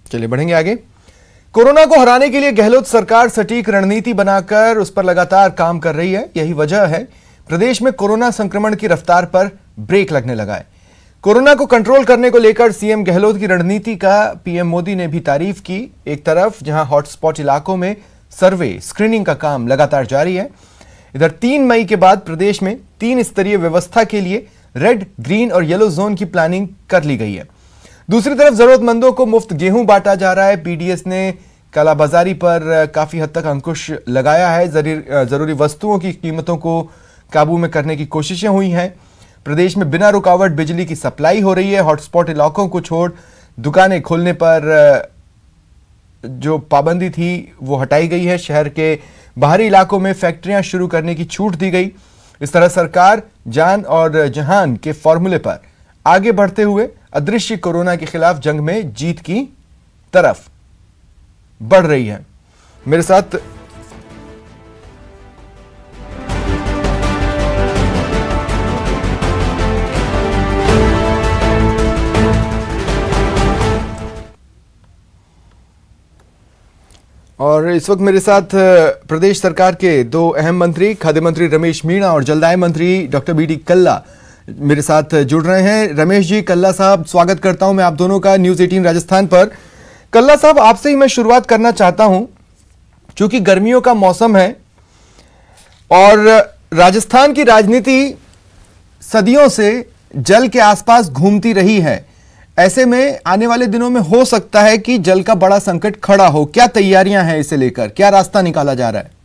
चलिए बढ़ेंगे आगे। कोरोना को हराने के लिए गहलोत सरकार सटीक रणनीति बनाकर उस पर लगातार काम कर रही है। यही वजह है प्रदेश में कोरोना संक्रमण की रफ्तार पर ब्रेक लगने लगा है। कोरोना को कंट्रोल करने को लेकर सीएम गहलोत की रणनीति का पीएम मोदी ने भी तारीफ की। एक तरफ जहां हॉटस्पॉट इलाकों में सर्वे स्क्रीनिंग का काम लगातार जारी है, इधर 3 मई के बाद प्रदेश में 3 स्तरीय व्यवस्था के लिए रेड, ग्रीन और येलो जोन की प्लानिंग कर ली गई है। दूसरी तरफ जरूरतमंदों को मुफ्त गेहूं बांटा जा रहा है। पीडीएस ने कालाबाजारी पर काफी हद तक अंकुश लगाया है। जरूरी वस्तुओं की कीमतों को काबू में करने की कोशिशें हुई हैं। प्रदेश में बिना रुकावट बिजली की सप्लाई हो रही है। हॉटस्पॉट इलाकों को छोड़ दुकानें खोलने पर जो पाबंदी थी वो हटाई गई है। शहर के बाहरी इलाकों में फैक्ट्रियां शुरू करने की छूट दी गई। इस तरह सरकार जान और जहान के फॉर्मूले पर आगे बढ़ते हुए अदृश्य कोरोना के खिलाफ जंग में जीत की तरफ बढ़ रही है। मेरे साथ और इस वक्त मेरे साथ प्रदेश सरकार के 2 अहम मंत्री, खाद्य मंत्री रमेश मीणा और जलदाय मंत्री डॉक्टर बीडी कल्ला मेरे साथ जुड़ रहे हैं। रमेश जी, कल्ला साहब, स्वागत करता हूं मैं आप दोनों का न्यूज़ 18 राजस्थान पर। कल्ला साहब, आपसे ही मैं शुरुआत करना चाहता हूं, क्योंकि गर्मियों का मौसम है और राजस्थान की राजनीति सदियों से जल के आसपास घूमती रही है। ऐसे में आने वाले दिनों में हो सकता है कि जल का बड़ा संकट खड़ा हो। क्या तैयारियां हैं इसे लेकर, क्या रास्ता निकाला जा रहा है?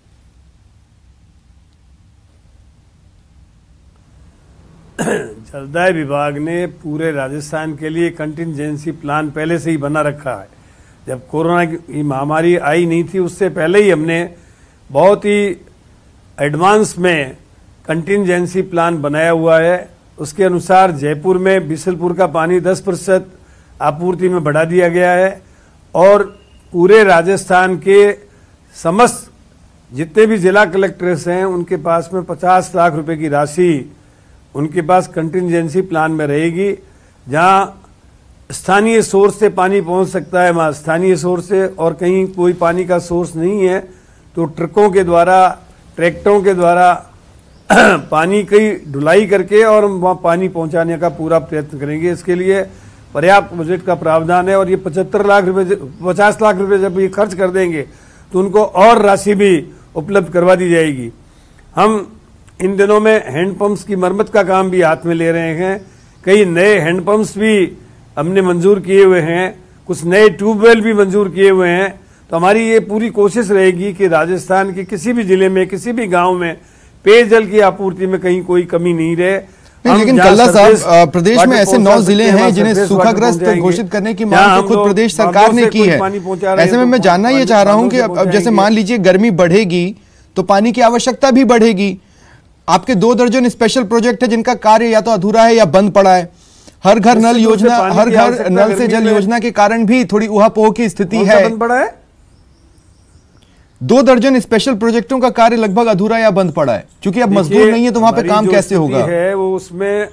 जलदाय विभाग ने पूरे राजस्थान के लिए कंटिंजेंसी प्लान पहले से ही बना रखा है। जब कोरोना की महामारी आई नहीं थी उससे पहले ही हमने बहुत ही एडवांस में कंटिंजेंसी प्लान बनाया हुआ है। उसके अनुसार जयपुर में बिसलपुर का पानी 10% आपूर्ति में बढ़ा दिया गया है और पूरे राजस्थान के समस्त जितने भी जिला कलेक्टर्स हैं उनके पास में 50 लाख रुपए की राशि उनके पास कंटिंजेंसी प्लान में रहेगी। जहां स्थानीय सोर्स से पानी पहुंच सकता है वहां स्थानीय सोर्स से, और कहीं कोई पानी का सोर्स नहीं है तो ट्रकों के द्वारा, ट्रैक्टरों के द्वारा पानी की ढुलाई करके और वहां पानी पहुंचाने का पूरा प्रयत्न करेंगे। इसके लिए पर्याप्त बजट का प्रावधान है और ये 50 लाख रुपए जब ये खर्च कर देंगे तो उनको और राशि भी उपलब्ध करवा दी जाएगी। हम इन दिनों में हैंडपंप्स की मरम्मत का काम भी हाथ में ले रहे हैं। कई नए हैंडपंप्स भी हमने मंजूर किए हुए हैं, कुछ नए ट्यूबवेल भी मंजूर किए हुए हैं। तो हमारी ये पूरी कोशिश रहेगी कि राजस्थान के किसी भी जिले में, किसी भी गांव में पेयजल की आपूर्ति में कहीं कोई कमी नहीं रहे। लेकिन कल्ला साहब, प्रदेश में ऐसे 9 जिले हैं जिन्हें सूखाग्रस्त घोषित करने की मांग तो खुद प्रदेश सरकार ने की है। ऐसे में मैं जानना ये चाह रहा हूं कि अब जैसे मान लीजिए गर्मी बढ़ेगी तो पानी की आवश्यकता भी बढ़ेगी। आपके 2 दर्जन स्पेशल प्रोजेक्ट है जिनका कार्य या तो अधूरा है या बंद पड़ा है। हर घर नल योजना, हर घर नल से जल योजना के कारण भी थोड़ी उहापोह की स्थिति है। 2 दर्जन स्पेशल प्रोजेक्टों का कार्य लगभग अधूरा या बंद पड़ा है, क्योंकि अब मजदूर नहीं है तो वहां पे काम कैसे होगा? है वो उसमें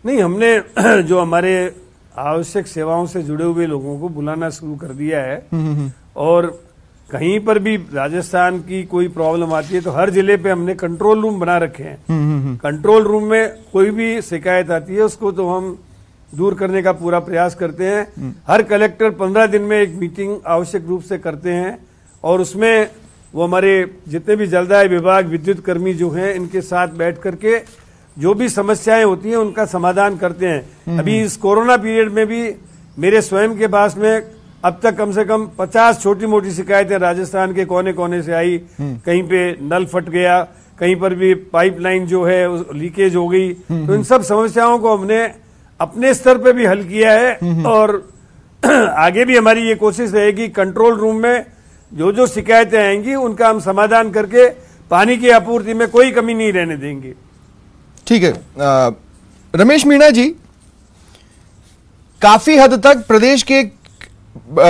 नहीं, हमने जो हमारे आवश्यक सेवाओं से जुड़े हुए लोगों को बुलाना शुरू कर दिया है और कहीं पर भी राजस्थान की कोई प्रॉब्लम आती है तो हर जिले पे हमने कंट्रोल रूम बना रखे हैं। कंट्रोल रूम में कोई भी शिकायत आती है उसको तो हम दूर करने का पूरा प्रयास करते हैं। हर कलेक्टर 15 दिन में एक मीटिंग आवश्यक रूप से करते हैं और उसमें वो हमारे जितने भी जलदाय विभाग, विद्युत कर्मी जो हैं इनके साथ बैठ करके जो भी समस्याएं होती हैं उनका समाधान करते हैं। अभी इस कोरोना पीरियड में भी मेरे स्वयं के पास में अब तक कम से कम 50 छोटी मोटी शिकायतें राजस्थान के कोने कोने से आई। कहीं पे नल फट गया, कहीं पर भी पाइपलाइन जो है लीकेज हो गई। तो इन सब समस्याओं को हमने अपने स्तर पे भी हल किया है और आगे भी हमारी ये कोशिश रहेगी कंट्रोल रूम में जो जो शिकायतें आएंगी उनका हम समाधान करके पानी की आपूर्ति में कोई कमी नहीं रहने देंगे। ठीक है। रमेश मीणा जी, काफी हद तक प्रदेश के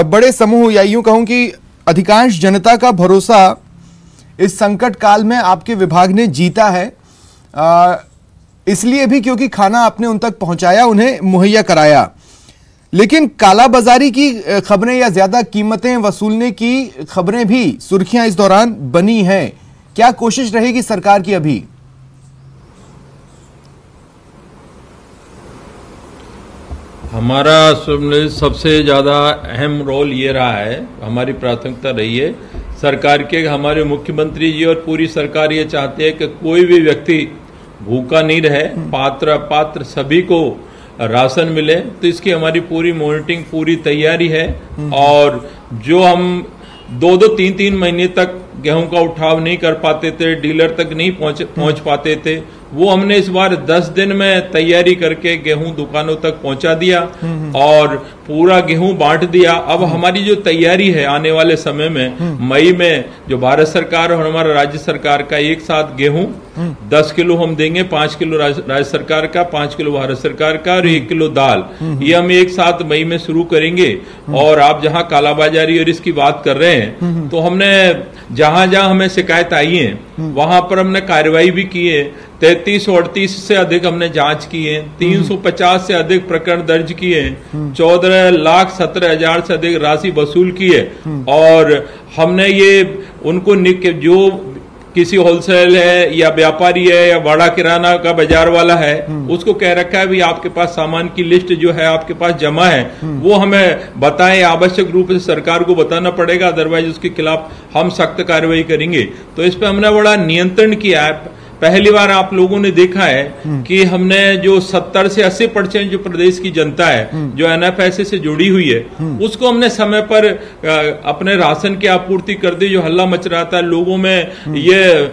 बड़े समूह या यूं कहूं कि अधिकांश जनता का भरोसा इस संकट काल में आपके विभाग ने जीता है। इसलिए भी क्योंकि खाना आपने उन तक पहुंचाया, उन्हें मुहैया कराया। लेकिन कालाबाजारी की खबरें या ज्यादा कीमतें वसूलने की खबरें भी सुर्खियां इस दौरान बनी हैं। क्या कोशिश रहेगी सरकार की अभी? हमारा सबसे ज़्यादा अहम रोल ये रहा है, हमारी प्राथमिकता रही है सरकार के, हमारे मुख्यमंत्री जी और पूरी सरकार ये चाहते हैं कि कोई भी व्यक्ति भूखा नहीं रहे, पात्र अपात्र सभी को राशन मिले। तो इसकी हमारी पूरी मॉनिटरिंग, पूरी तैयारी है। और जो हम 2-2, 3-3 महीने तक गेहूं का उठाव नहीं कर पाते थे, डीलर तक नहीं पहुंच पाते थे, वो हमने इस बार 10 दिन में तैयारी करके गेहूं दुकानों तक पहुंचा दिया और पूरा गेहूं बांट दिया। अब हमारी जो तैयारी है आने वाले समय में, मई में जो भारत सरकार और हमारा राज्य सरकार का एक साथ गेहूं 10 किलो हम देंगे, 5 किलो राज्य सरकार का, 5 किलो भारत सरकार का और 1 किलो दाल, ये हम एक साथ मई में शुरू करेंगे। और आप जहां कालाबाजारी और इसकी बात कर रहे हैं, तो हमने जहां जहां हमें शिकायत आई है वहां पर हमने कार्रवाई भी की है। 3338 से अधिक हमने जांच की है, 350 से अधिक प्रकरण दर्ज किए हैं, 14,17,000 से अधिक राशि वसूल की है। और हमने ये उनको जो किसी होलसेल है या व्यापारी है या बड़ा किराना का बाजार वाला है, उसको कह रखा है भी आपके पास सामान की लिस्ट जो है आपके पास जमा है, वो हमें बताएं। आवश्यक रूप से सरकार को बताना पड़ेगा, अदरवाइज उसके खिलाफ हम सख्त कार्रवाई करेंगे। तो इस पे हमने बड़ा नियंत्रण किया है। पहली बार आप लोगों ने देखा है कि हमने जो 70 से 80% जो प्रदेश की जनता है जो एनएफएसए से जुड़ी हुई है, उसको हमने समय पर अपने राशन की आपूर्ति कर दी। जो हल्ला मच रहा था लोगों में, ये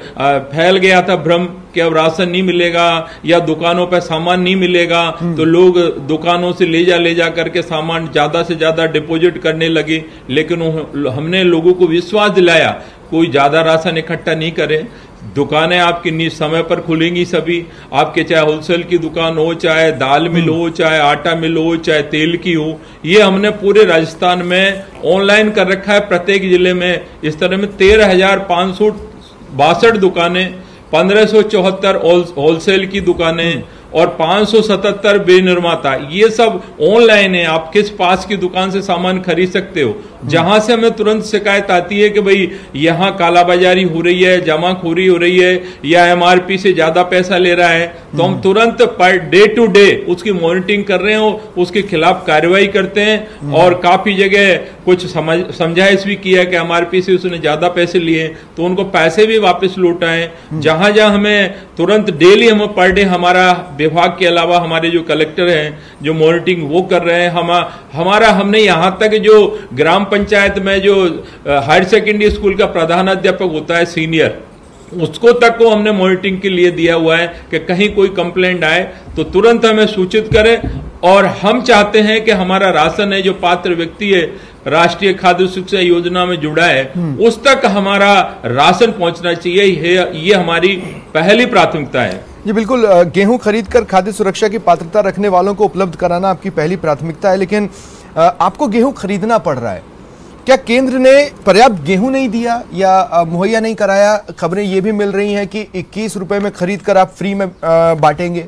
फैल गया था भ्रम कि अब राशन नहीं मिलेगा या दुकानों पर सामान नहीं मिलेगा, तो लोग दुकानों से ले जा करके सामान ज्यादा से ज्यादा डिपॉजिट करने लगे। लेकिन हमने लोगों को विश्वास दिलाया कोई ज्यादा राशन इकट्ठा नहीं करे, दुकानें आपकी समय पर खुलेंगी सभी। आपके चाहे होलसेल की दुकान हो, चाहे दाल मिल हो, चाहे आटा मिल हो, चाहे तेल की हो, ये हमने पूरे राजस्थान में ऑनलाइन कर रखा है। प्रत्येक जिले में इस तरह में 13,562 दुकानें, 1574 होलसेल की दुकानें और 577 बेनिर्माता, ये सब ऑनलाइन है। आप किस पास की दुकान से सामान खरीद सकते हो। जहां से हमें तुरंत शिकायत आती है कि भाई यहां कालाबाजारी हो रही है, जमाखोरी हो रही है या एमआरपी से ज्यादा पैसा ले रहा है, तो हम तुरंत पर डे टू डे उसकी मॉनिटरिंग कर रहे हो, उसके खिलाफ कार्रवाई करते हैं। और काफी जगह कुछ समझाइश भी किया कि एमआरपी से उसने ज्यादा पैसे लिए तो उनको पैसे भी वापस लौटाएं। जहां जहां हमें तुरंत डेली हम पर डे, हमारा विभाग के अलावा हमारे जो कलेक्टर हैं जो मॉनिटरिंग वो कर रहे हैं। हमने यहां तक जो ग्राम पंचायत में जो हायर सेकेंडरी स्कूल का प्रधानाध्यापक होता है सीनियर, उसको तक को हमने मॉनिटरिंग के लिए दिया हुआ है कि कहीं कोई कंप्लेंट आए तो तुरंत हमें सूचित करें। और हम चाहते हैं कि हमारा राशन है जो पात्र व्यक्ति है राष्ट्रीय खाद्य सुरक्षा योजना में जुड़ा है, उस तक हमारा राशन पहुंचना चाहिए। ये हमारी पहली प्राथमिकता है। जी बिल्कुल, गेहूं खरीद कर खाद्य सुरक्षा की पात्रता रखने वालों को उपलब्ध कराना आपकी पहली प्राथमिकता है, लेकिन आपको गेहूं खरीदना पड़ रहा है। क्या केंद्र ने पर्याप्त गेहूं नहीं दिया या मुहैया नहीं कराया? खबरें ये भी मिल रही हैं कि 21 रुपए में खरीद कर आप फ्री में बांटेंगे।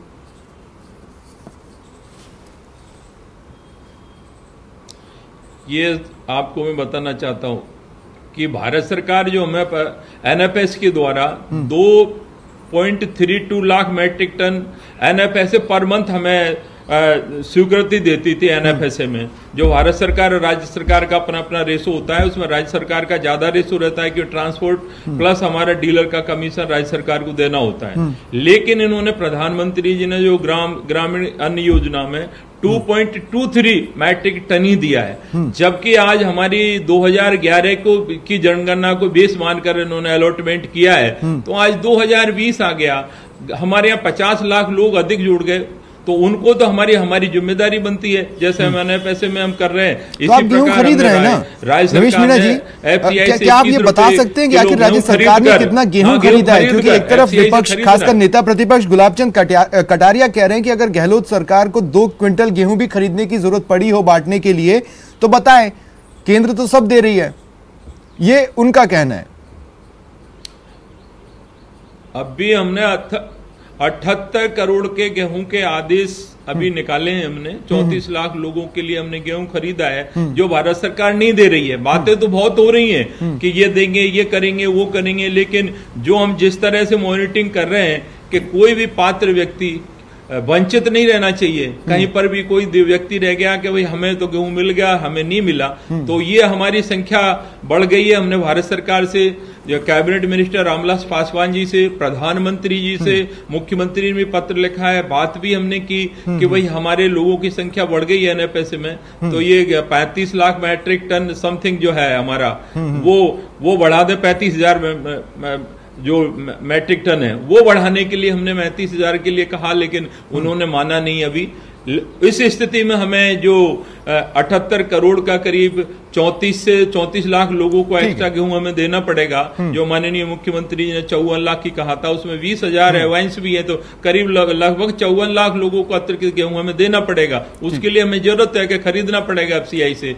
ये आपको मैं बताना चाहता हूं कि भारत सरकार जो हमें एनएफएस के द्वारा 2.32 lakh metric ton NFSA per month हमें स्वीकृति देती थी। एनएफएसए में जो भारत सरकार और राज्य सरकार का अपना अपना रेशो होता है, उसमें राज्य सरकार का ज्यादा रेशो रहता है कि ट्रांसपोर्ट प्लस हमारा डीलर का कमीशन राज्य सरकार को देना होता है। लेकिन इन्होंने प्रधानमंत्री जी ने जो ग्रामीण अन्न योजना में 2.23 मैट्रिक टन ही दिया है, जबकि आज हमारी 2011 की जनगणना को बेस मानकर इन्होंने अलॉटमेंट किया है, तो आज 2020 आ गया। हमारे यहाँ 50 लाख लोग अधिक जुड़ गए, तो उनको तो हमारी जिम्मेदारी बनती है, जैसे हमने पैसे में हम कर रहे हैं। तो आप गेहूं खरीद रहे हैं ना रमेश मीणा जी, क्या आप ये बता सकते हैं कि आखिर राज्य सरकार ने कितना गेहूं खरीदा है? क्योंकि एक तरफ विपक्ष, खासकर नेता प्रतिपक्ष गुलाबचंद कटारिया कह रहे हैं कि अगर गहलोत सरकार को 2 क्विंटल गेहूं भी खरीदने की जरूरत पड़ी हो बांटने के लिए तो बताएं, केंद्र तो सब दे रही है, ये उनका कहना है। अब भी हमने 78 करोड़ के गेहूं के आदेश अभी निकाले हैं हमने। 34 लाख लोगों के लिए हमने गेहूं खरीदा है, जो भारत सरकार नहीं दे रही है। बातें तो बहुत हो रही हैं कि ये देंगे, ये करेंगे, वो करेंगे, लेकिन जो हम जिस तरह से मॉनिटरिंग कर रहे हैं कि कोई भी पात्र व्यक्ति वंचित नहीं रहना चाहिए। कहीं पर भी कोई व्यक्ति रह गया कि भाई हमें तो गेहूं मिल गया, हमें नहीं मिला, तो ये हमारी संख्या बढ़ गई है। हमने भारत सरकार से, जो कैबिनेट मिनिस्टर रामविलास पासवान जी से, प्रधानमंत्री जी से, मुख्यमंत्री ने भी पत्र लिखा है, बात भी हमने की कि भाई हमारे लोगों की संख्या बढ़ गई है एनएफएसए में, तो ये 35 लाख मैट्रिक टन समथिंग जो है हमारा, वो बढ़ा दे 35,000 जो मैट्रिक टन है, वो बढ़ाने के लिए हमने 35,000 के लिए कहा, लेकिन उन्होंने माना नहीं अभी। इस स्थिति में हमें जो 78 करोड़ का करीब 34 से 34 लाख लोगों को एक्स्ट्रा गेहूं हमें देना पड़ेगा। जो माननीय मुख्यमंत्री जी ने 54 लाख की कहा था, उसमें 20,000 एडवांस भी है, तो करीब लगभग 54 लाख लोगों को अतिरिक्त गेहूं हमें देना पड़ेगा। उसके लिए हमें जरूरत है कि खरीदना पड़ेगा एफसीआई से।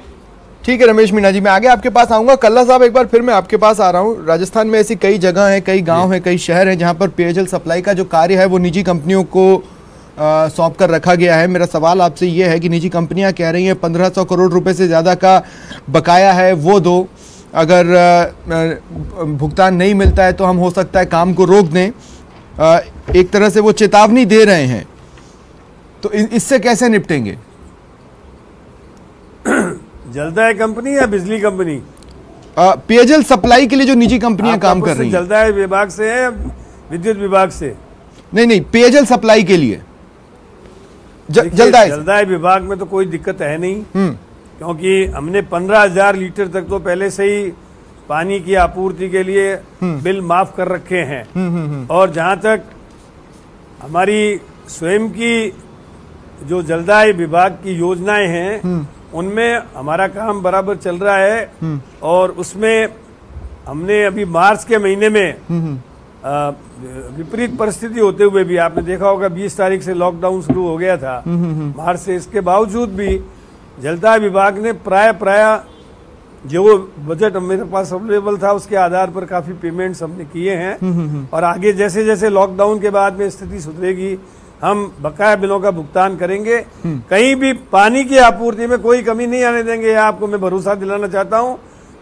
ठीक है रमेश मीणा जी, मैं आगे आपके पास आऊंगा। कल्ला साहब, एक बार फिर मैं आपके पास आ रहा हूं। राजस्थान में ऐसी कई जगह हैं, कई गांव हैं, कई शहर हैं जहां पर पेयजल सप्लाई का जो कार्य है वो निजी कंपनियों को सौंप कर रखा गया है। मेरा सवाल आपसे ये है कि निजी कंपनियां कह रही हैं 1500 करोड़ रुपए से ज़्यादा का बकाया है, वो दो, अगर भुगतान नहीं मिलता है तो हम हो सकता है काम को रोक दें। एक तरह से वो चेतावनी दे रहे हैं, तो इससे कैसे निपटेंगे? जलदाय कंपनी या बिजली कंपनी? पेयजल सप्लाई के लिए जो निजी कंपनियां काम कर रही हैं। जलदाय विभाग से है, विद्युत विभाग से? नहीं, पेयजल सप्लाई के लिए जलदाय विभाग में तो कोई दिक्कत है नहीं, क्योंकि हमने 15,000 लीटर तक तो पहले से ही पानी की आपूर्ति के लिए बिल माफ कर रखे हैं। और जहां तक हमारी स्वयं की जो जलदाय विभाग की योजनाएं हैं, उनमें हमारा काम बराबर चल रहा है। और उसमें हमने अभी मार्च के महीने में विपरीत परिस्थिति होते हुए भी, आपने देखा होगा 20 तारीख से लॉकडाउन शुरू हो गया था मार्च से, इसके बावजूद भी जलदाय विभाग ने प्राय जो बजट मेरे पास अवेलेबल था उसके आधार पर काफी पेमेंट्स हमने किए हैं। और आगे जैसे जैसे लॉकडाउन के बाद में स्थिति सुधरेगी, हम बकाया बिलों का भुगतान करेंगे। कहीं भी पानी की आपूर्ति में कोई कमी नहीं आने देंगे, आपको मैं भरोसा दिलाना चाहता हूं।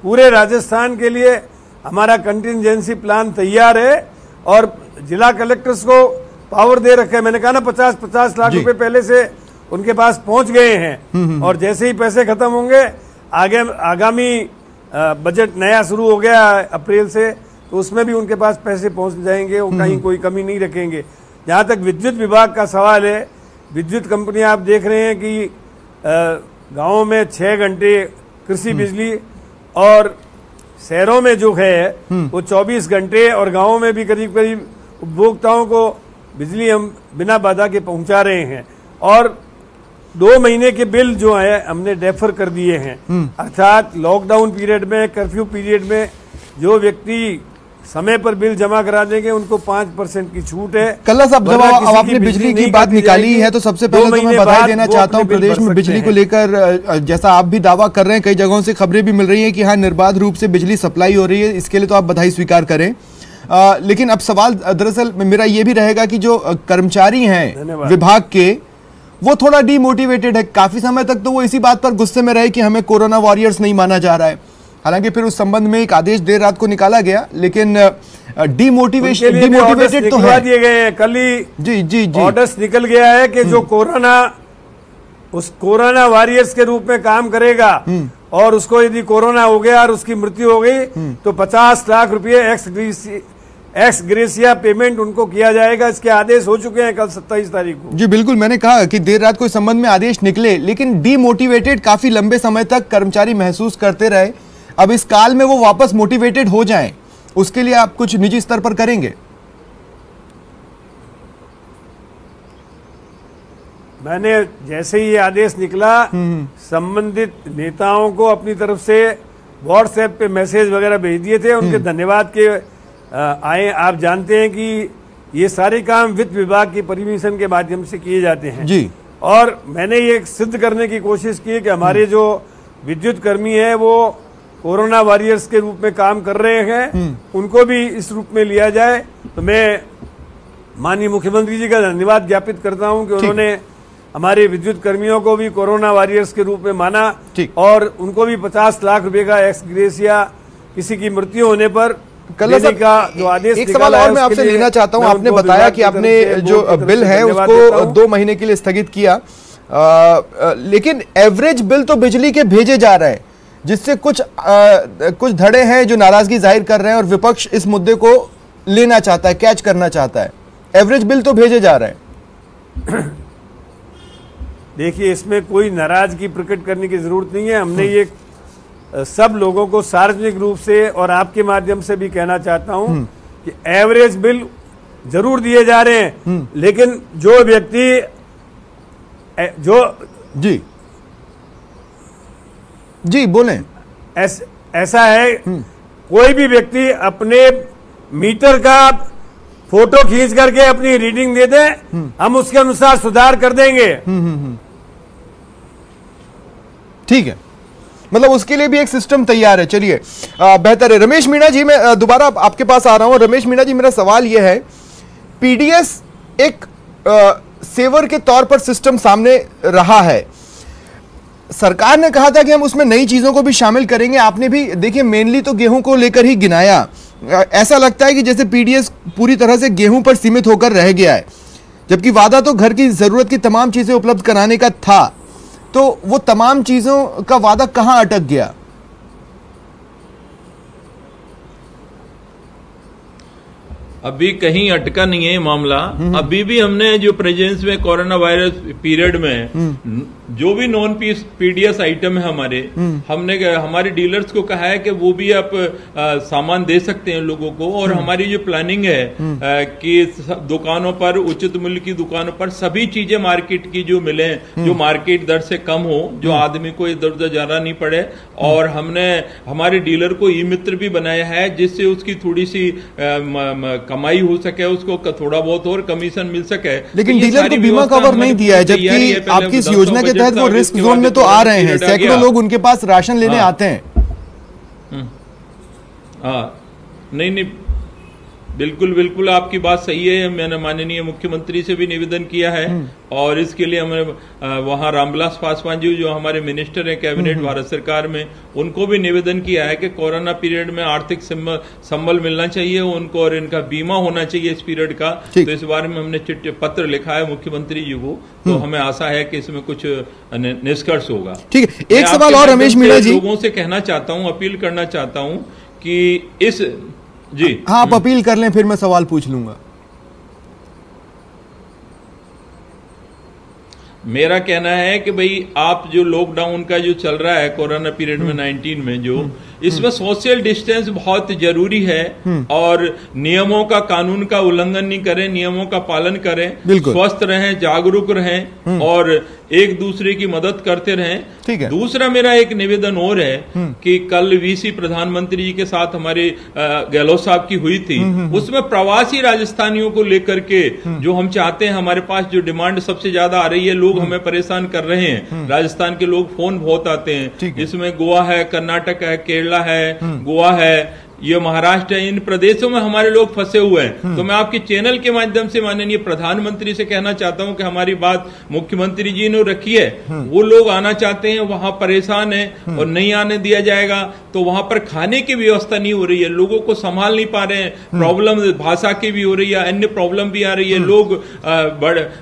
पूरे राजस्थान के लिए हमारा कंटिजेंसी प्लान तैयार है और जिला कलेक्टर्स को पावर दे रखे हैं। मैंने कहा ना 50-50 लाख रुपए पहले से उनके पास पहुंच गए हैं, और जैसे ही पैसे खत्म होंगे, आगामी बजट नया शुरू हो गया अप्रैल से, तो उसमें भी उनके पास पैसे पहुंच जाएंगे, वो कहीं कोई कमी नहीं रखेंगे। जहां तक विद्युत विभाग का सवाल है, विद्युत कंपनियां आप देख रहे हैं कि गांवों में 6 घंटे कृषि बिजली, और शहरों में जो है वो 24 घंटे, और गांवों में भी करीब करीब उपभोक्ताओं को बिजली हम बिना बाधा के पहुंचा रहे हैं। और 2 महीने के बिल जो है हमने डेफर कर दिए हैं, अर्थात लॉकडाउन पीरियड में, कर्फ्यू पीरियड में जो व्यक्ति समय पर बिल जमा करा देंगे उनको 5% की छूट है। कल्ला साहब, जब आपने बिजली की बात निकाली है तो सबसे पहले तो मैं बधाई देना चाहता हूं। प्रदेश में बिजली को लेकर जैसा आप भी दावा कर रहे हैं, कई जगहों से खबरें भी मिल रही हैं कि हाँ निर्बाध रूप से बिजली सप्लाई हो रही है, इसके लिए तो आप बधाई स्वीकार करें। लेकिन अब सवाल दरअसल मेरा ये भी रहेगा कि जो कर्मचारी हैं विभाग के, वो थोड़ा डीमोटिवेटेड है। काफी समय तक तो वो इसी बात पर गुस्से में रहे कि हमें कोरोना वॉरियर्स नहीं माना जा रहा है। हालांकि फिर उस संबंध में एक आदेश देर रात को निकाला गया, लेकिन डीमोटिवेटेड तो है। दिए गए हैं कल ही जी ऑर्डर्स निकल गया है कि जो कोरोना वॉरियर्स के रूप में काम करेगा और उसको यदि कोरोना हो गया और उसकी मृत्यु हो गई तो 50 लाख रुपए एक्स ग्रेसिया पेमेंट उनको किया जाएगा। इसके आदेश हो चुके हैं कल 27 तारीख को। जी बिल्कुल, मैंने कहा कि देर रात को इस संबंध में आदेश निकले, लेकिन डीमोटिवेटेड काफी लंबे समय तक कर्मचारी महसूस करते रहे। अब इस काल में वो वापस मोटिवेटेड हो जाएं, उसके लिए आप कुछ निजी स्तर पर करेंगे? मैंने जैसे ही ये आदेश निकला, संबंधित नेताओं को अपनी तरफ से व्हाट्सएप पे मैसेज वगैरह भेज दिए थे, उनके धन्यवाद के आए। आप जानते हैं कि ये सारे काम वित्त विभाग की परमिशन के माध्यम से किए जाते हैं जी। और मैंने ये सिद्ध करने की कोशिश की कि हमारे जो विद्युत कर्मी है वो कोरोना वॉरियर्स के रूप में काम कर रहे हैं, उनको भी इस रूप में लिया जाए। तो मैं माननीय मुख्यमंत्री जी का धन्यवाद ज्ञापित करता हूं कि उन्होंने हमारे विद्युत कर्मियों को भी कोरोना वॉरियर्स के रूप में माना और उनको भी 50 लाख रुपए का एक्स ग्रेसिया किसी की मृत्यु होने पर देने का जो आदेश एक सवाल और मैं आपसे लेना चाहता हूं। आपने बताया कि आपने जो बिल है उसको 2 महीने के लिए स्थगित किया, लेकिन एवरेज बिल तो बिजली के भेजे जा रहे हैं, जिससे कुछ धड़े हैं जो नाराजगी जाहिर कर रहे हैं और विपक्ष इस मुद्दे को लेना चाहता है, कैच करना चाहता है। एवरेज बिल तो भेजे जा रहे हैं। देखिए, इसमें कोई नाराजगी प्रकट करने की जरूरत नहीं है। हमने ये सब लोगों को सार्वजनिक रूप से और आपके माध्यम से भी कहना चाहता हूं कि एवरेज बिल जरूर दिए जा रहे हैं, लेकिन जो व्यक्ति जी बोलें। ऐसा है, कोई भी व्यक्ति अपने मीटर का फोटो खींच करके अपनी रीडिंग दे दे, हम उसके अनुसार सुधार कर देंगे। ठीक है, मतलब उसके लिए भी एक सिस्टम तैयार है। चलिए, बेहतर है। रमेश मीणा जी, मैं दोबारा आपके पास आ रहा हूं। रमेश मीणा जी, मेरा सवाल यह है, पीडीएस एक सेवर के तौर पर सिस्टम सामने रहा है, सरकार ने कहा था कि हम उसमें नई चीजों को भी शामिल करेंगे। आपने भी देखिए, मेनली तो गेहूं को लेकर ही गिनाया। ऐसा लगता है कि जैसे पीडीएस पूरी तरह से गेहूं पर सीमित होकर रह गया है, जबकि वादा तो घर की जरूरत की तमाम चीजें उपलब्ध कराने का था। तो वो तमाम चीजों का वादा कहां अटक गया? अभी कहीं अटका नहीं है मामला। अभी भी हमने जो प्रेजेंस में कोरोना वायरस पीरियड में जो भी नॉन पीडीएस आइटम है हमने हमारे डीलर्स को कहा है कि वो भी आप सामान दे सकते हैं लोगों को। और हमारी जो प्लानिंग है कि दुकानों पर, उचित मूल्य की दुकानों पर सभी चीजें मार्केट की जो मिले, जो मार्केट दर से कम हो, जो आदमी को इधर उधर जाना नहीं पड़े। और हमने हमारे डीलर को ई मित्र भी बनाया है, जिससे उसकी थोड़ी सी कमाई हो सके, उसको थोड़ा बहुत और कमीशन मिल सके। लेकिन डीलर को बीमा कवर नहीं दिया है, जबकि आपकी इस योजना के तहत वो रिस्क जोन में तो आ रहे हैं। सैकड़ों लोग उनके पास राशन लेने आते हैं। नहीं, बिल्कुल बिल्कुल आपकी बात सही है। मैंने माननीय मुख्यमंत्री से भी निवेदन किया है और इसके लिए हमने वहां रामविलास पासवान जी जो हमारे मिनिस्टर हैं कैबिनेट भारत सरकार में, उनको भी निवेदन किया है कि कोरोना पीरियड में आर्थिक संबल मिलना चाहिए उनको और इनका बीमा होना चाहिए इस पीरियड का। तो इस बारे में हमने पत्र लिखा है मुख्यमंत्री जी को। तो हमें आशा है कि इसमें कुछ निष्कर्ष होगा। ठीक है, एक सवाल और रमेश मीणा जी, लोगों से कहना चाहता हूँ, अपील करना चाहता हूँ कि इस जी हाँ, आप अपील कर लें, फिर मैं सवाल पूछ लूंगा। मेरा कहना है कि भाई आप जो लॉकडाउन का जो चल रहा है कोरोना पीरियड में 19 में जो, इसमें सोशल डिस्टेंस बहुत जरूरी है और नियमों का, कानून का उल्लंघन नहीं करें, नियमों का पालन करें, स्वस्थ रहें, जागरूक रहें और एक दूसरे की मदद करते रहें। ठीक है। दूसरा मेरा एक निवेदन और है कि कल वीसी प्रधानमंत्री जी के साथ हमारे गहलोत साहब की हुई थी, उसमें प्रवासी राजस्थानियों को लेकर के जो हम चाहते हैं, हमारे पास जो डिमांड सबसे ज्यादा आ रही है, लोग हमें परेशान कर रहे हैं, राजस्थान के लोग फोन बहुत आते हैं। इसमें गोवा है, कर्नाटक है, केरला है, गोवा है, ये महाराष्ट्र है, इन प्रदेशों में हमारे लोग फंसे हुए हैं। तो मैं आपके चैनल के माध्यम से माननीय प्रधानमंत्री से कहना चाहता हूं कि हमारी बात मुख्यमंत्री जी ने रखी है। वो लोग आना चाहते हैं, वहां परेशान है और नहीं आने दिया जाएगा। तो वहां पर खाने की व्यवस्था नहीं हो रही है, लोगों को संभाल नहीं पा रहे हैं, प्रॉब्लम भाषा की भी हो रही है, अन्य प्रॉब्लम भी आ रही है, लोग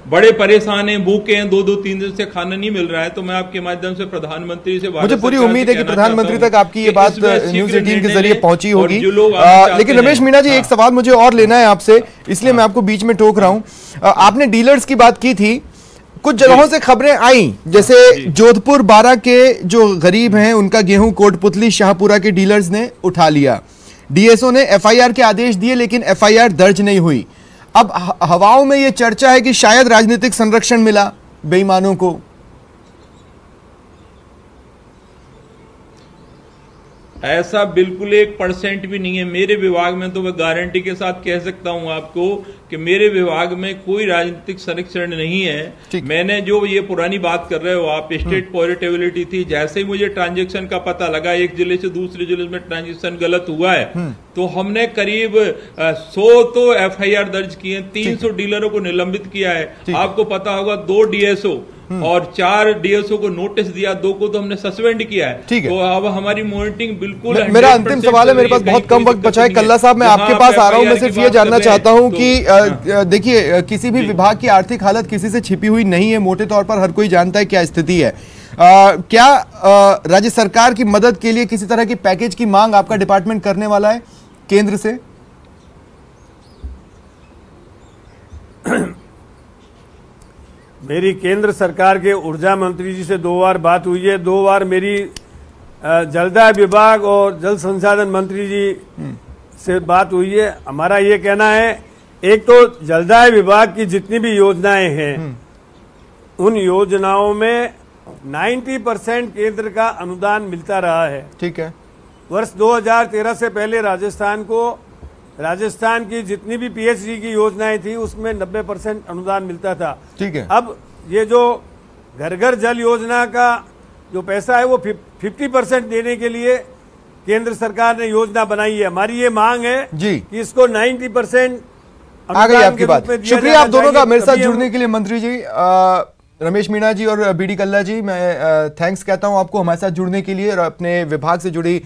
बड़े परेशान है, भूखे हैं, 2-3 दिन से खाना नहीं मिल रहा है। तो मैं आपके माध्यम से प्रधानमंत्री से, मुझे पूरी उम्मीद है कि प्रधानमंत्री तक आपकी ये बात न्यूज़ 18 के जरिए पहुंची होगी। लेकिन रमेश मीणा जी, एक सवाल मुझे और लेना है आपसे, इसलिए मैं आपको बीच में टोक रहा हूं। आपने डीलर्स की बात की थी, कुछ जगहों से खबरें आई, जैसे जोधपुर बारा के जो गरीब हैं उनका गेहूं कोटपुतली शाहपुरा के डीलर्स ने उठा लिया। डीएसओ ने एफआईआर के आदेश दिए, लेकिन एफआईआर दर्ज नहीं हुई। अब हवाओं में यह चर्चा है कि शायद राजनीतिक संरक्षण मिला बेईमानों को। ऐसा बिल्कुल 1% भी नहीं है मेरे विभाग में। तो मैं गारंटी के साथ कह सकता हूं आपको कि मेरे विभाग में कोई राजनीतिक संरक्षण नहीं है। मैंने जो ये पुरानी बात कर रहे हो आप, स्टेट पॉजिटिविटी थी, जैसे ही मुझे ट्रांजैक्शन का पता लगा एक जिले से दूसरे जिले में ट्रांजैक्शन गलत हुआ है, तो हमने करीब 100 तो FIR दर्ज किए, 300 डीलरों को निलंबित किया है। आपको पता होगा 2 DSO और 4 DSO को नोटिस दिया, 2 को तो हमने सस्पेंड किया है। तो अब हमारी मॉनिटरिंग बिल्कुल। मेरा अंतिम सवाल है, मेरे पास बहुत कम वक्त बचा है। कल्ला साहब, मैं आपके पास आ रहा हूं। मैं सिर्फ ये जानना चाहता हूं कि देखिए, किसी भी विभाग की आर्थिक हालत किसी से छिपी हुई नहीं है, मोटे तौर पर हर कोई जानता है क्या स्थिति है। क्या राज्य सरकार की मदद के लिए किसी तरह की पैकेज की मांग आपका डिपार्टमेंट करने वाला है केंद्र से? मेरी केंद्र सरकार के ऊर्जा मंत्री जी से 2 बार बात हुई है। 2 बार मेरी जलदाय विभाग और जल संसाधन मंत्री जी से बात हुई है। हमारा ये कहना है, एक तो जलदाय विभाग की जितनी भी योजनाएं हैं उन योजनाओं में 90% केंद्र का अनुदान मिलता रहा है। ठीक है। वर्ष 2013 से पहले राजस्थान की जितनी भी PHD की योजनाएं थी उसमें 90% अनुदान मिलता था। ठीक है। अब ये जो घर घर जल योजना का जो पैसा है वो 50% देने के लिए केंद्र सरकार ने योजना बनाई है। हमारी ये मांग है जी कि इसको 90% आ गई आपकी बात। शुक्रिया आप दोनों का मेरे साथ जुड़ने के लिए। मंत्री जी रमेश मीणा जी और BD कल्ला जी, मैं थैंक्स कहता हूं आपको हमारे साथ जुड़ने के लिए और अपने विभाग से जुड़ी